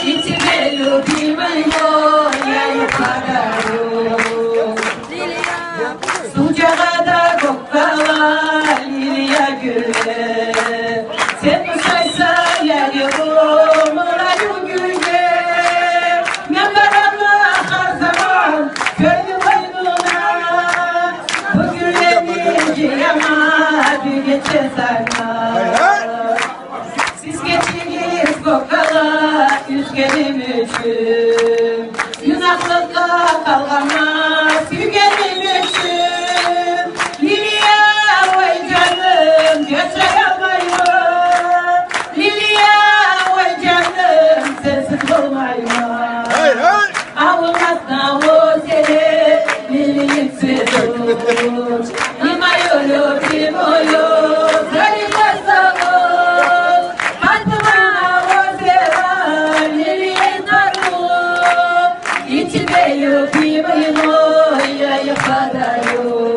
E te любимая, я не подарю. Sucada kokala lilya güle. Sen musaysa yer yok morayu güle. Ne karanlık her zaman köylü koynuna. Bu gülenin ciyama bir geçe sarma. Siz geçiniz kokala yüzgenim üçün. Yunaklıkta kalgamaz yügenim üçün. Lilya vay canım götüremeyim. Lilya vay canım sensiz olmayım. Avulmasına o seni liliyiksiz olur. İmayolu primolu sarılmazsa olur. Fatma'na o seven liliyin darul. İçime любимый мой, я падаю.